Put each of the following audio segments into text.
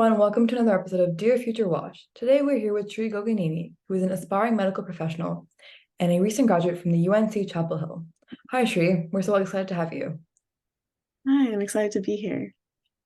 everyone, welcome to another episode of Dear Future Wash. Today we're here with Sree Gogineni, who is an aspiring medical professional and a recent graduate from the UNC Chapel Hill. Hi Sree, we're so excited to have you. Hi, I'm excited to be here.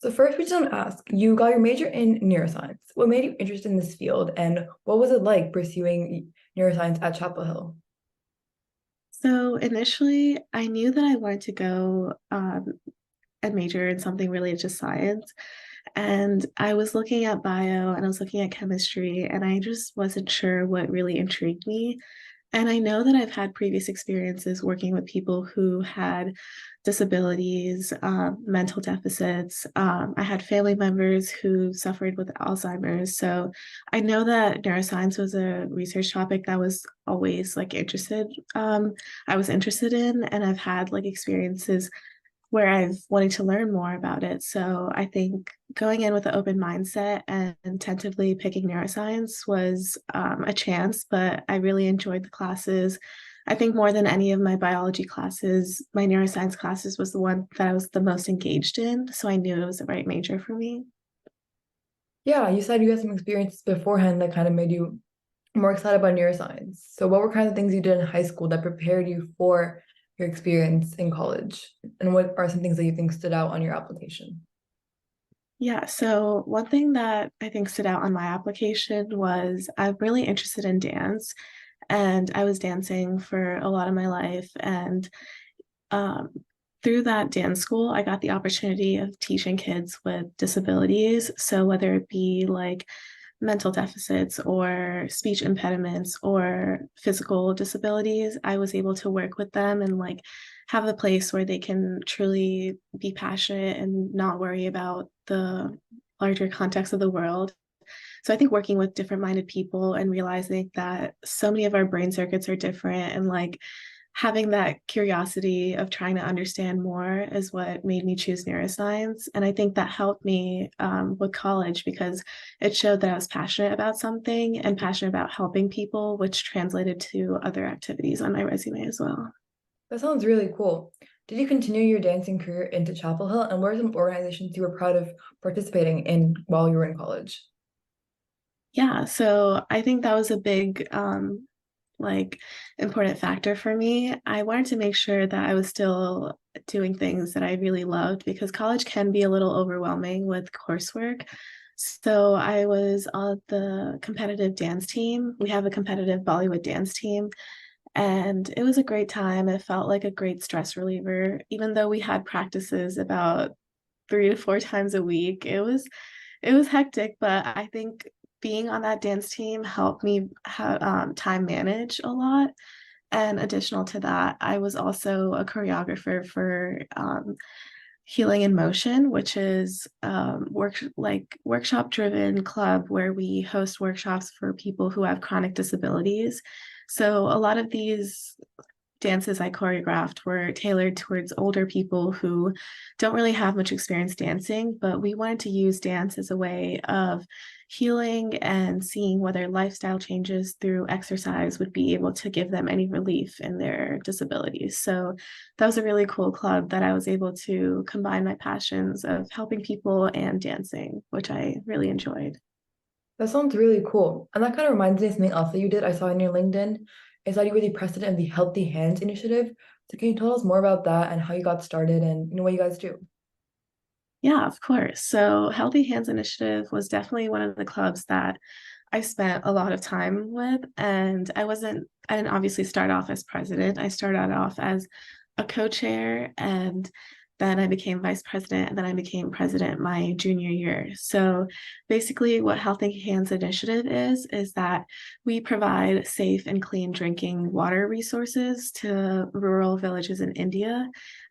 So first we just want to ask, you got your major in neuroscience. What made you interested in this field and what was it like pursuing neuroscience at Chapel Hill? So initially, I knew that I wanted to go and major in something related to science. And I was looking at bio and I was looking at chemistry, and I just wasn't sure what really intrigued me. And I know that I've had previous experiences working with people who had disabilities, mental deficits. I had family members who suffered with Alzheimer's. So I know that neuroscience was a research topic that was always I was interested in, and I've had like experiences where I've wanted to learn more about it. So I think going in with an open mindset and tentatively picking neuroscience was a chance, but I really enjoyed the classes. I think more than any of my biology classes, my neuroscience classes was the one that I was the most engaged in. So I knew it was the right major for me. Yeah, you said you had some experiences beforehand that kind of made you more excited about neuroscience. So what were kind of things you did in high school that prepared you for your experience in college? And what are some things that you think stood out on your application? Yeah, so one thing that I think stood out on my application was I'm really interested in dance, and I was dancing for a lot of my life. And um, through that dance school, I got the opportunity of teaching kids with disabilities. So whether it be like mental deficits or speech impediments or physical disabilities, I was able to work with them and like have a place where they can truly be passionate and not worry about the larger context of the world. So I think working with different minded people and realizing that so many of our brain circuits are different, and like having that curiosity of trying to understand more is what made me choose neuroscience. And I think that helped me with college because it showed that I was passionate about something and passionate about helping people, which translated to other activities on my resume as well. That sounds really cool. Did you continue your dancing career into Chapel Hill? And what are some organizations you were proud of participating in while you were in college? Yeah, so I think that was a big like important factor for me. I wanted to make sure that I was still doing things that I really loved because college can be a little overwhelming with coursework. So I was on the competitive dance team. We have a competitive Bollywood dance team, and it was a great time. It felt like a great stress reliever, even though we had practices about 3 to 4 times a week. It was hectic, but I think being on that dance team helped me time manage a lot. And additional to that, I was also a choreographer for Healing in Motion, which is workshop driven club where we host workshops for people who have chronic disabilities. So a lot of these dances I choreographed were tailored towards older people who don't really have much experience dancing, but we wanted to use dance as a way of healing and seeing whether lifestyle changes through exercise would be able to give them any relief in their disabilities. So that was a really cool club that I was able to combine my passions of helping people and dancing, which I really enjoyed. That sounds really cool. And that kind of reminds me of something else that you did. I saw in your LinkedIn is that you were the president of the Healthy Hands Initiative. So can you tell us more about that and how you got started and what you guys do? Yeah, of course. So Healthy Hands Initiative was definitely one of the clubs that I spent a lot of time with. And I didn't obviously start off as president. I started off as a co-chair, and then I became vice president, and then I became president my junior year. So basically what Healthy Hands Initiative is that we provide safe and clean drinking water resources to rural villages in India.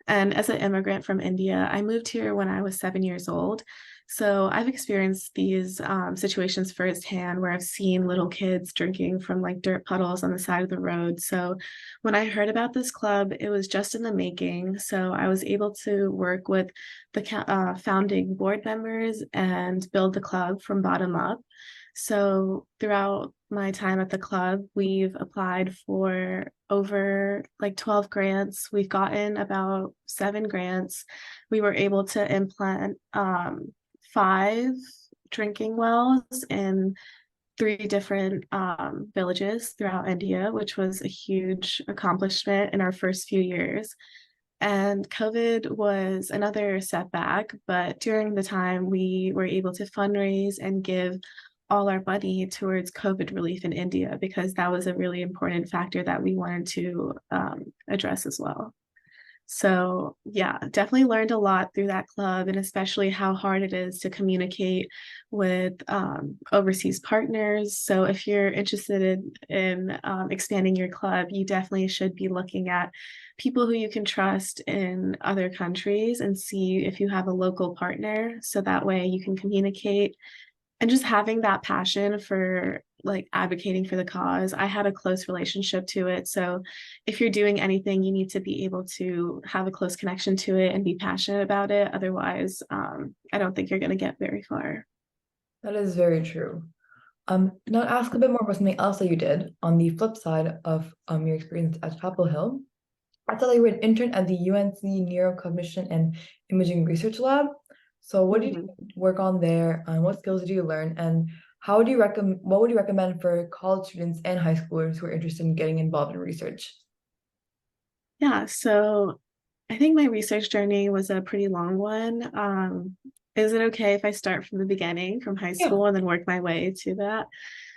And as an immigrant from India, I moved here when I was 7 years old. So I've experienced these situations firsthand where I've seen little kids drinking from like dirt puddles on the side of the road. So when I heard about this club, it was just in the making. So I was able to work with the founding board members and build the club from bottom up. So throughout my time at the club, we've applied for over like 12 grants. We've gotten about 7 grants. We were able to implant 5 drinking wells in three different villages throughout India, which was a huge accomplishment in our first few years. And COVID was another setback, but during the time we were able to fundraise and give all our money towards COVID relief in India because that was a really important factor that we wanted to address as well. So, yeah, definitely learned a lot through that club, and especially how hard it is to communicate with overseas partners. So, if you're interested in expanding your club, you definitely should be looking at people who you can trust in other countries and see if you have a local partner. So that way you can communicate and just having that passion for like advocating for the cause. I had a close relationship to it. So if you're doing anything, you need to be able to have a close connection to it and be passionate about it. Otherwise, I don't think you're going to get very far. That is very true. Now ask a bit more about something else that you did on the flip side of your experience at Chapel Hill. I saw that you were an intern at the UNC Neurocognition and Imaging Research Lab. So what did you Mhm. work on there? What skills did you learn? And how do you recommend, what would you recommend for college students and high schoolers who are interested in getting involved in research? Yeah, so I think my research journey was a pretty long one. Is it okay if I start from the beginning, from high Yeah. school, and then work my way to that?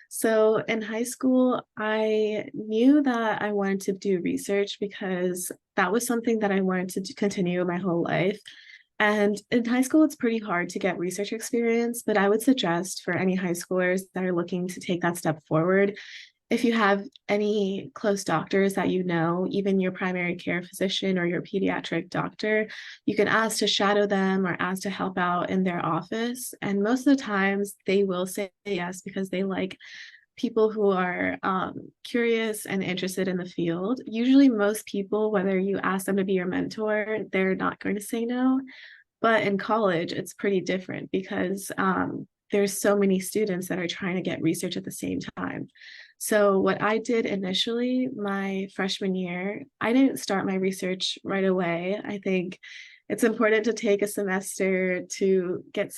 So in high school, I knew that I wanted to do research because that was something that I wanted to continue my whole life. And in high school, it's pretty hard to get research experience, but I would suggest for any high schoolers that are looking to take that step forward, if you have any close doctors that you know, even your primary care physician or your pediatric doctor, you can ask to shadow them or ask to help out in their office. And most of the times they will say yes because they like people who are curious and interested in the field. Usually, most people, whether you ask them to be your mentor, they're not going to say no. But in college, it's pretty different because there's so many students that are trying to get research at the same time. So what I did initially, my freshman year, I didn't start my research right away. I think it's important to take a semester to get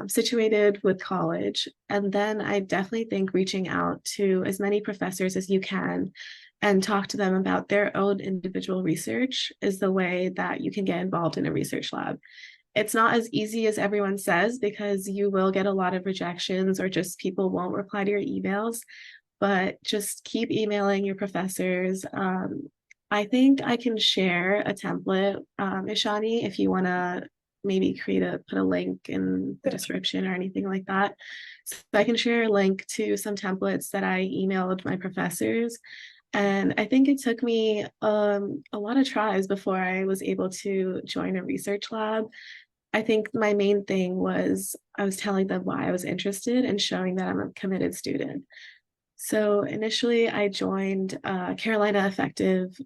situated with college. And then I definitely think reaching out to as many professors as you can and talk to them about their own individual research is the way that you can get involved in a research lab. It's not as easy as everyone says because you will get a lot of rejections or just people won't reply to your emails, but just keep emailing your professors. I think I can share a template, Ishani, if you want to maybe put a link in the description or anything like that. So I can share a link to some templates that I emailed my professors. And I think it took me a lot of tries before I was able to join a research lab. I think my main thing was I was telling them why I was interested and showing that I'm a committed student. So initially, I joined Carolina Affective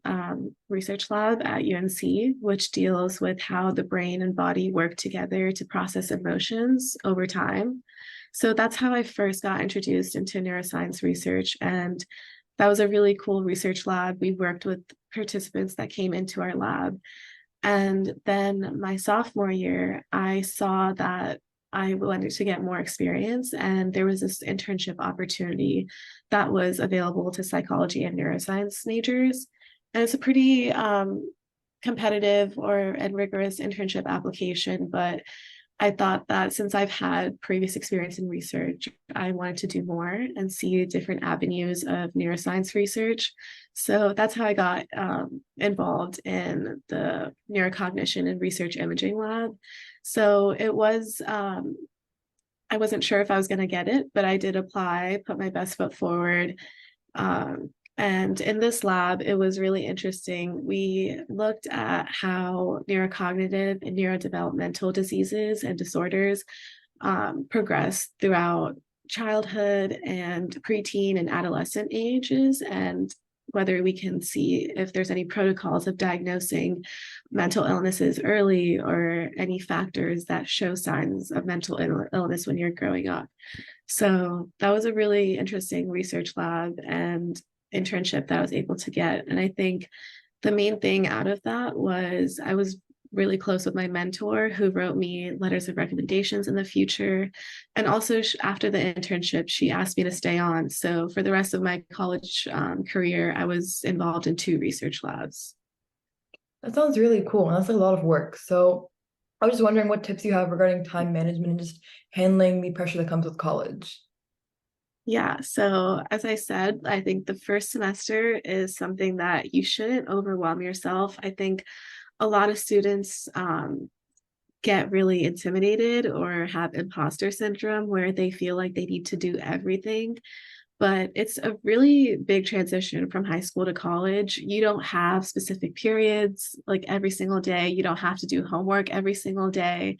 Research Lab at UNC, which deals with how the brain and body work together to process emotions over time. So that's how I first got introduced into neuroscience research. And that was a really cool research lab. We worked with participants that came into our lab. And then my sophomore year, I saw that I wanted to get more experience, and there was this internship opportunity that was available to psychology and neuroscience majors. And it's a pretty competitive and rigorous internship application, but I thought that since I've had previous experience in research, I wanted to do more and see different avenues of neuroscience research. So that's how I got involved in the neurocognition and research imaging lab. So it was, I wasn't sure if I was going to get it, but I did apply, put my best foot forward. And in this lab, it was really interesting. We looked at how neurocognitive and neurodevelopmental diseases and disorders progress throughout childhood and preteen and adolescent ages, and whether we can see if there's any protocols of diagnosing mental illnesses early or any factors that show signs of mental illness when you're growing up. So that was a really interesting research lab and internship that I was able to get. And I think the main thing out of that was I was really close with my mentor who wrote me letters of recommendations in the future. And also, after the internship, she asked me to stay on. So for the rest of my college career, I was involved in 2 research labs. That sounds really cool, and that's a lot of work. So I was just wondering what tips you have regarding time management and just handling the pressure that comes with college. Yeah, so as I said, I think the first semester is something that you shouldn't overwhelm yourself. I think a lot of students get really intimidated or have imposter syndrome where they feel like they need to do everything. But it's a really big transition from high school to college. You don't have specific periods like every single day. You don't have to do homework every single day.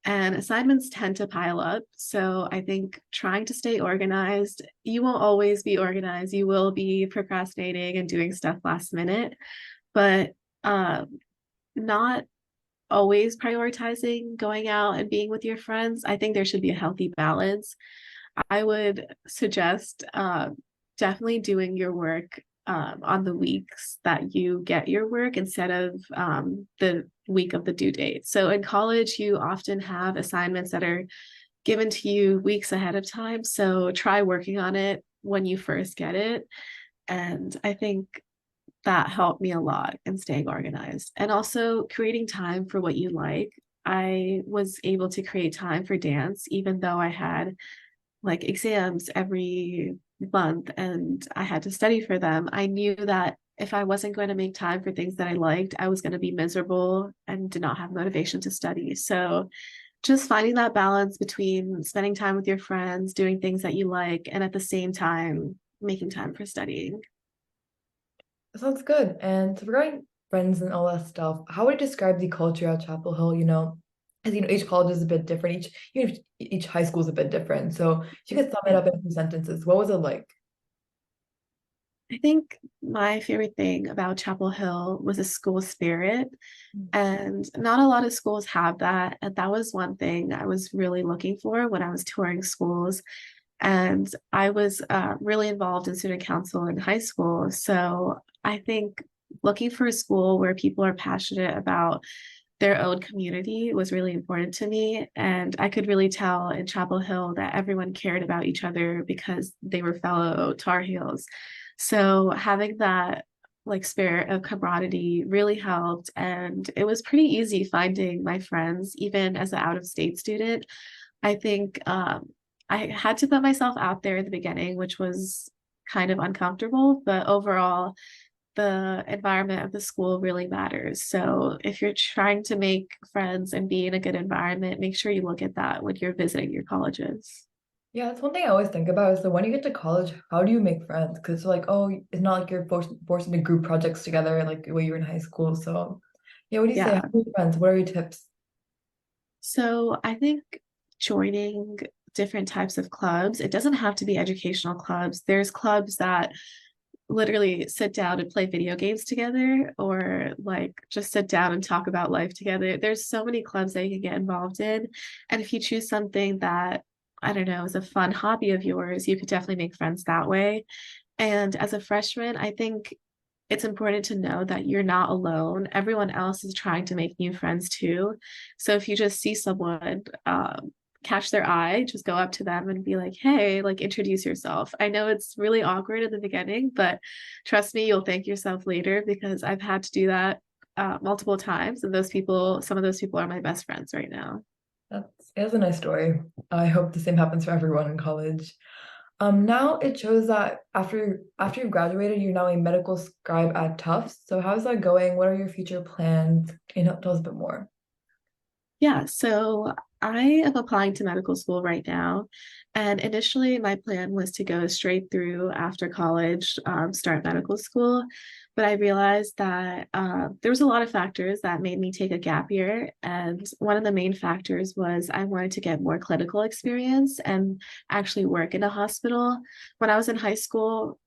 And assignments tend to pile up. So I think trying to stay organized, you won't always be organized. You will be procrastinating and doing stuff last minute, but not always prioritizing going out and being with your friends. I think there should be a healthy balance. I would suggest definitely doing your work on the weeks that you get your work instead of the week of the due date. So in college, you often have assignments that are given to you weeks ahead of time. So try working on it when you first get it. And I think that helped me a lot in staying organized and also creating time for what you like. I was able to create time for dance, even though I had like exams every month and I had to study for them. I knew that if I wasn't going to make time for things that I liked, I was going to be miserable and did not have motivation to study. So just finding that balance between spending time with your friends, doing things that you like, and at the same time, making time for studying. That sounds good. And so regarding friends and all that stuff, how would you describe the culture at Chapel Hill? As each college is a bit different, each high school is a bit different. So if you could sum it up in 2 sentences, what was it like? I think my favorite thing about Chapel Hill was the school spirit. And not a lot of schools have that. And that was one thing I was really looking for when I was touring schools. And I was really involved in student council in high school. So I think looking for a school where people are passionate about their own community was really important to me. And I could really tell in Chapel Hill that everyone cared about each other because they were fellow Tar Heels. So having that like spirit of camaraderie really helped. And it was pretty easy finding my friends, even as an out of state student. I think I had to put myself out there at the beginning, which was kind of uncomfortable, but overall, the environment of the school really matters. So if you're trying to make friends and be in a good environment, make sure you look at that when you're visiting your colleges. Yeah, that's one thing I always think about is that when you get to college, how do you make friends? Because it's like, oh, it's not like you're forced into group projects together like when you were in high school. So, yeah, what do you say? How Yeah. do you make friends? What are your tips? So I think joining different types of clubs, it doesn't have to be educational clubs. There's clubs that literally sit down and play video games together or like just sit down and talk about life together. There's so many clubs that you can get involved in. And if you choose something that, I don't know, is a fun hobby of yours, you could definitely make friends that way. And as a freshman, I think it's important to know that you're not alone. Everyone else is trying to make new friends too. So if you just see someone catch their eye, just go up to them and be like, hey, like introduce yourself. I know it's really awkward at the beginning, but trust me, you'll thank yourself later because I've had to do that multiple times. And some of those people are my best friends right now. That's a nice story. I hope the same happens for everyone in college. Now it shows that after you graduated, you're now a medical scribe at Tufts. So how's that going? What are your future plans? Can you tell us a bit more? Yeah, so I am applying to medical school right now. And initially, my plan was to go straight through after college, start medical school. But I realized that there was a lot of factors that made me take a gap year. And one of the main factors was I wanted to get more clinical experience and actually work in a hospital. When I was in high school,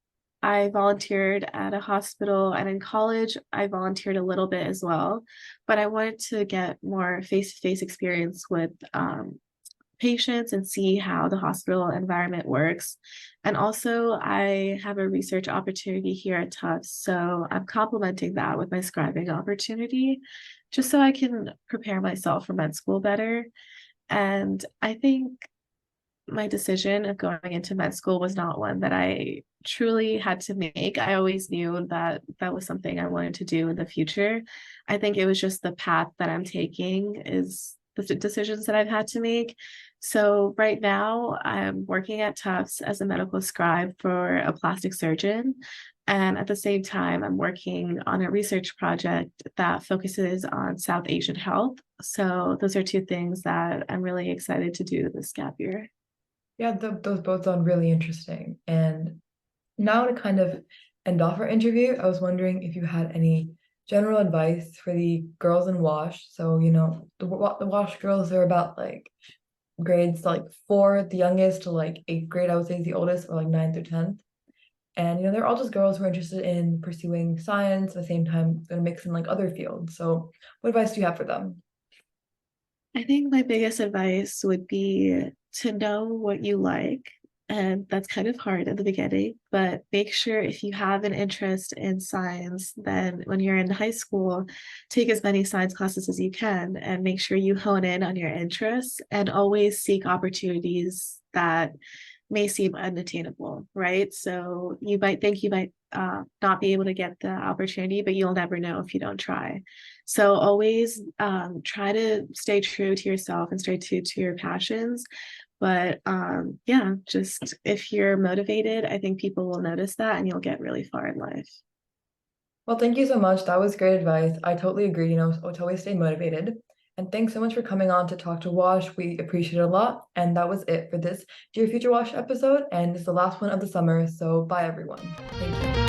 I volunteered at a hospital, and in college, I volunteered a little bit as well. But I wanted to get more face-to-face experience with patients and see how the hospital environment works. And also, I have a research opportunity here at Tufts, so I'm complementing that with my scribing opportunity. just so I can prepare myself for med school better. And I think my decision of going into med school was not one that I truly had to make. I always knew that that was something I wanted to do in the future. I think it was just the path that I'm taking is the decisions that I've had to make. So right now I'm working at Tufts as a medical scribe for a plastic surgeon. And at the same time, I'm working on a research project that focuses on South Asian health. So those are two things that I'm really excited to do this gap year. Yeah, those both sound really interesting. And now to kind of end off our interview, I was wondering if you had any general advice for the girls in WASH. So, the WASH girls are about like grades like 4 the youngest to like 8th grade, I would say is the oldest, or like 9th or 10th. And they're all just girls who are interested in pursuing science at the same time gonna mix in like other fields. So what advice do you have for them? I think my biggest advice would be to know what you like. And that's kind of hard at the beginning, but make sure if you have an interest in science, then when you're in high school, take as many science classes as you can and make sure you hone in on your interests and always seek opportunities that may seem unattainable, right? So you might think you might not be able to get the opportunity, but you'll never know if you don't try. So always try to stay true to yourself and stay true to your passions. But yeah, just if you're motivated, I think people will notice that and you'll get really far in life. Well, thank you so much. That was great advice. I totally agree, to always stay motivated. And thanks so much for coming on to talk to Wash. We appreciate it a lot. And that was it for this Dear Future Wash episode. And it's the last one of the summer. So bye, everyone. Thank you.